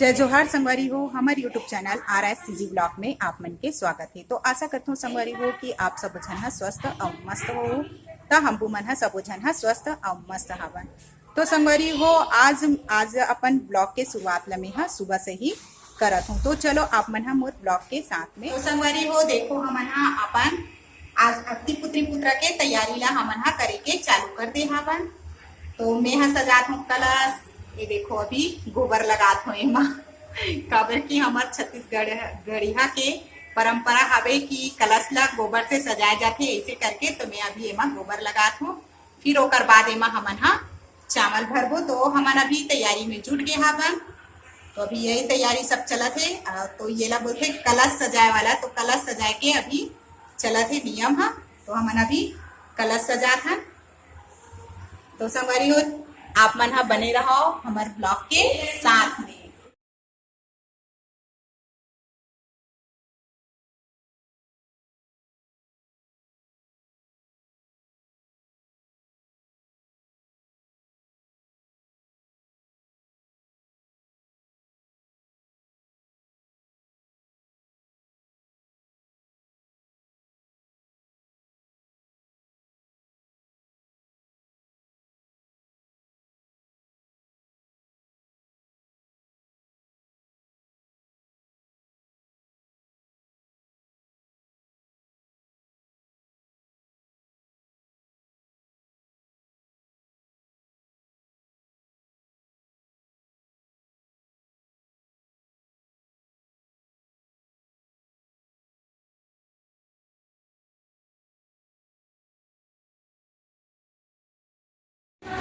जय जोहार संगवारी हो। हमारे यूट्यूब चैनल RSCG ब्लॉग में आप मन के स्वागत है। तो आशा करता हूँ संगवारी हो कि आप सब झन स्वस्थ और मस्त हो। तो हम मन सब झन स्वस्थ और मस्त हवन। तो संगवारी हो आज अपन ब्लॉग के शुरुआत लमे सुबह से ही करत हूँ। तो चलो आप मन मोर ब्लॉग के साथ में। तो संगवारी हो देखो हमन अपन आज अति पुत्री पुत्र के तैयारी ला हमन करे के चालू कर दे हवन। तो मैं सजात हूँ कलश। ये देखो अभी गोबर लगात हो एमा काबर की हमार छत्तीसगढ़ गढ़िया के परंपरा हवे कि कलश ला गोबर से सजाए जाते ऐसे करके। तो मैं अभी एमा गोबर लगात हूँ। फिर ओकर बाद एमा हमन चावल भरबो। तो हमन अभी तैयारी में जुट गए हवन। तो अभी यही तैयारी सब चलत है। तो ये ला बोलते कलश सजाए वाला। तो कलश सजाए के अभी चलत है नियम। तो हमन अभी कलश सजात हन। तो संगवारी हो आप मन बने रहो हमारे ब्लॉग के साथ में।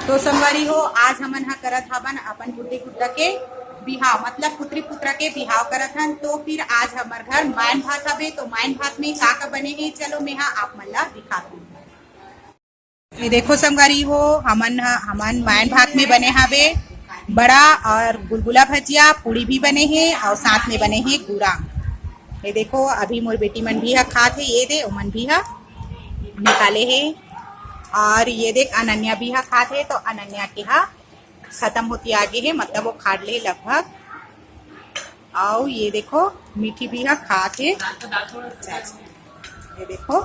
तो संगवारी हो आज हमन करत हवन अपन गुड्डी गुड्डा के बिहाव, मतलब पुत्री पुत्र के बिहाव करत हन। तो फिर आज हमार घर मायन भात हवे। तो मायन भात में का बने है चलो मैं आप मन ला दिखात हूँ। ये देखो संगवारी हो हमन मायन भात में बने हवे बड़ा और गुलगुला भजिया, पूड़ी भी बने हैं और साथ में बने हैं गुड़ा। ये देखो अभी मोर बेटी मन भी खात है। ये दे ओमन भी निकाले है। और ये देख अनन्या भी खात है। तो अनन्या के खत्म होती आगे है, मतलब वो खाट ले लगभग। और ये देखो मीठी भी खात है। ये देखो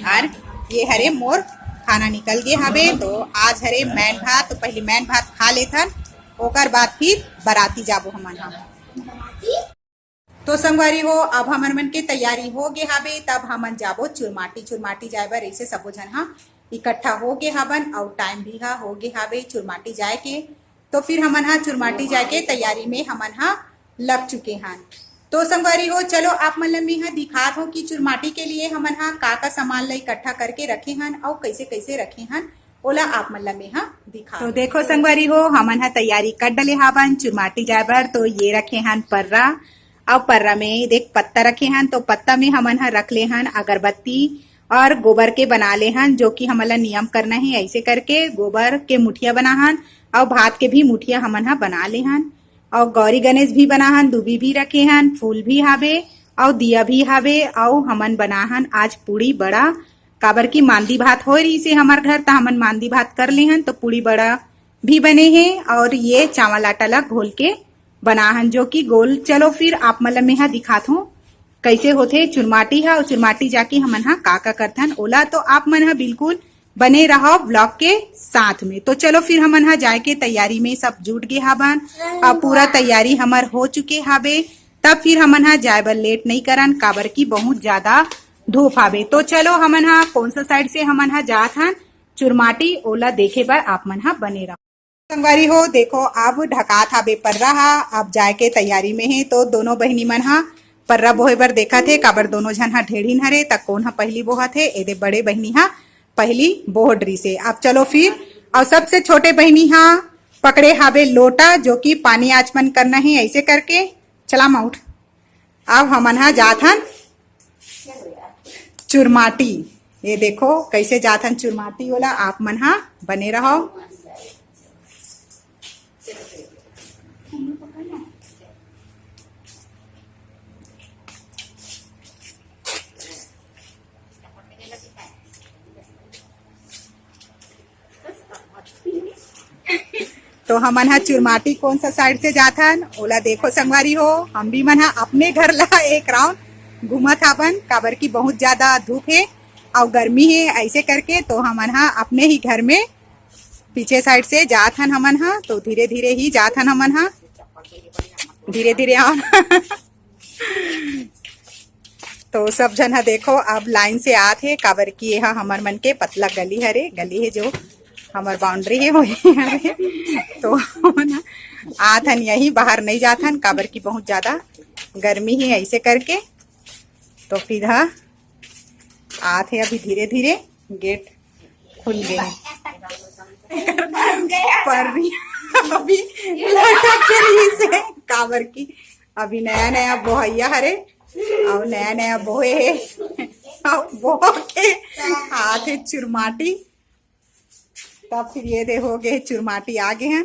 और ये हरे मोर खाना निकल गए हवे। तो आज हरे मैन भात। तो पहले मैन भात खा लेथन ओकर बाद फिर बराती जाबो हमन। तो संगवारी हो अब हमन मन के तैयारी हो गए हवे। तब हमन जाबो चुरमाटी जाए बर। ऐसे सबो झन इकट्ठा हो गए हवन और टाइम भी हो गए हवे चुरमाटी जाए के। तो फिर हमन चुरमाटी जाए के तैयारी में हमन लग चुके हैं। तो संगवारी हो चलो आप मन ला मैं दिखात हो कि चुरमाटी के लिए हमन का सामान ला इकट्ठा करके रखे हन और कैसे कैसे रखे हन ओला आप मन ला मैं दिखा। तो देखो संगवारी हो हमन तैयारी कर डले हवन चुरमाटी जाए बर। तो ये रखे हन पर्रा और पर्रा में देख पत्ता रखे हन। तो पत्ता में हमन रख ले हन अगरबत्ती और गोबर के बना ले हन, जो कि हमन नियम करना है। ऐसे करके गोबर के मुठिया बना हन और भात के भी मुठिया हमन बना ले हन। और गौरी गणेश भी बना हन, दुबी भी रखे हन, फूल भी हावे और दिया भी हावे। और हमन बना हन आज पूड़ी बड़ा, काबर की मांदी भात हो रही से हमार घर। तो हमन मांदी भात कर ले हन। तो पूड़ी बड़ा भी बने हैं और ये चावल आटा ला घोल के बना हन, जो कि गोल। चलो फिर आप मन ला मैं दिखात हूँ कैसे होथे चुरमाटी और चुरमाटी जाके हमन का करथन ओला। तो आप मन बिल्कुल बने रहो ब्लॉग के साथ में। तो चलो फिर हमन जाए के तैयारी में सब जुट गए हवन और पूरा तैयारी हमार हो चुके हवे। तब फिर हमन जाए बर लेट नहीं करन, काबर की बहुत ज्यादा धूप हवे। तो चलो हमन कौन सा साइड से हमन जात हन चुरमाटी ओला देखे बर आप मन बने रहो। संगवारी हो देखो अब ढकात हवे पर्रा अब जाए के तैयारी में है। तो दोनों बहनी मन पर्रा बोहे बर देखा थे, काबर दोनों झन ढेड़ीन हरे। तक कौन पहली बोहा थे एदे बड़े बहनी पहली बोहड्री से। अब चलो फिर और सबसे छोटे बहनी पकड़े हावे लोटा, जो कि पानी आचमन करना है। ऐसे करके चला माउट। अब हमन जात हन चुरमाटी। ये देखो कैसे जात हन चुरमाटी ओला आप मन बने रहो। तो हमन हा चुरमाटी कौन सा साइड से जाथन ओला देखो संगवारी हो। हम भी मन हा अपने घर ला एक राउंड घूमत हवन, काबर की बहुत ज्यादा धूप है और गर्मी है, ऐसे करके तो हमन हा अपने ही घर में पीछे साइड से जाथन हमन हा। तो धीरे धीरे ही जाथन हमन हा, धीरे धीरे आओ तो सब जन हा देखो अब लाइन से आत है, काबर की यह हमर मन के पतला गली हरे, गली है जो हमार बाउंड्री है वही हरे। तो आथन यही बाहर नहीं जाथन, काबर की बहुत ज्यादा गर्मी है, ऐसे करके तो फिर हा आत है। अभी धीरे धीरे गेट खुल गए पर अभी लटक के रही से, काबर की अभी नया नया बोहैया हरे और नया नया बोहे है और बोह के हाथ है चुरमाटी। तब फिर ये देखो गए चुरमाटी आ गए हैं।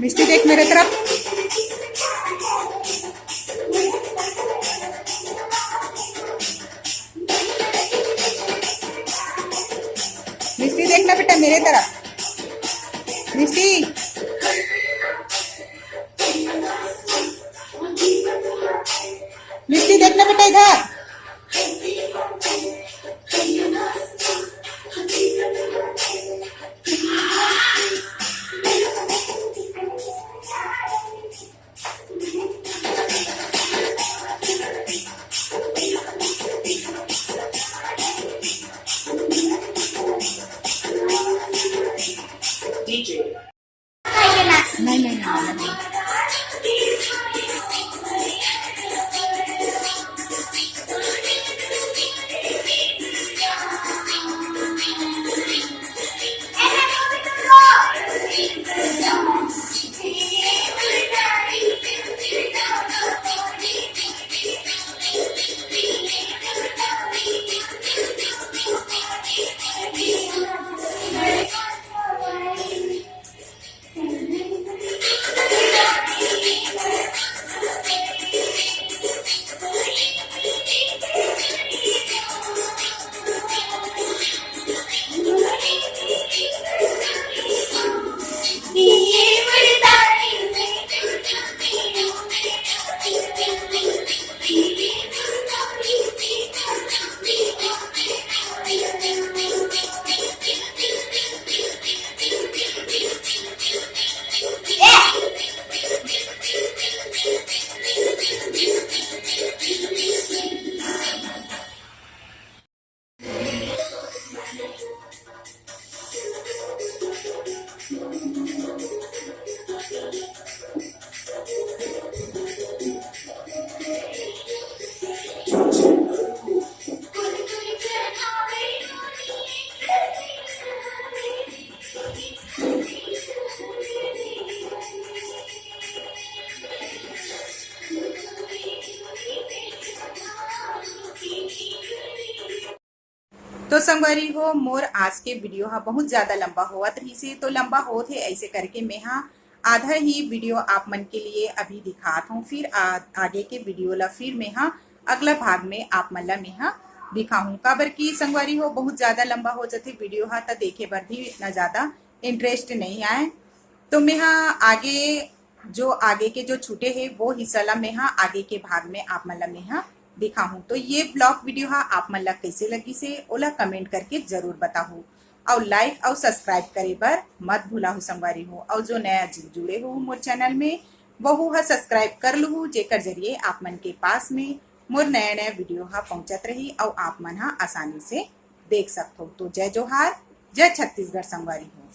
मिष्टी देख मेरे तरफ। मिष्टी देखना बेटा मेरे तरफ। मिष्टी मिष्टी देखना बेटा इधर। नहीं नहीं नहीं। तो संगवारी हो मोर आज के वीडियो हा बहुत ज्यादा लंबा होवत रही से, तो लंबा होत है ऐसे करके मैं आधा ही वीडियो आप मन के लिए अभी दिखात हूँ। फिर आगे के वीडियो ला फिर मैं अगला भाग में आप मन ला मैं दिखाऊं। काबर की संगवारी हो बहुत ज्यादा लंबा हो जाते वीडियो हा, तो देखे बर भी इतना ज्यादा इंटरेस्ट नहीं आए। तो मैं आगे के जो छूटे है वो हिस्सा ला मैं आगे के भाग में आप मन ला मैं दिखाऊं। तो ये ब्लॉग वीडियो आप मन ला कैसे लगी से ओला कमेंट करके जरूर बताहू, और लाइक और सब्सक्राइब करे बर मत भूला हो संगवारी हो। और जो नया जुड़े हो मोर चैनल में वहू सब्सक्राइब कर लू, जेकर जरिए आप मन के पास में मोर नया नया वीडियो पहुंचत रही और आप मन आसानी से देख सकते हो। तो जय जोहार, जय छत्तीसगढ़ संगवारी हो।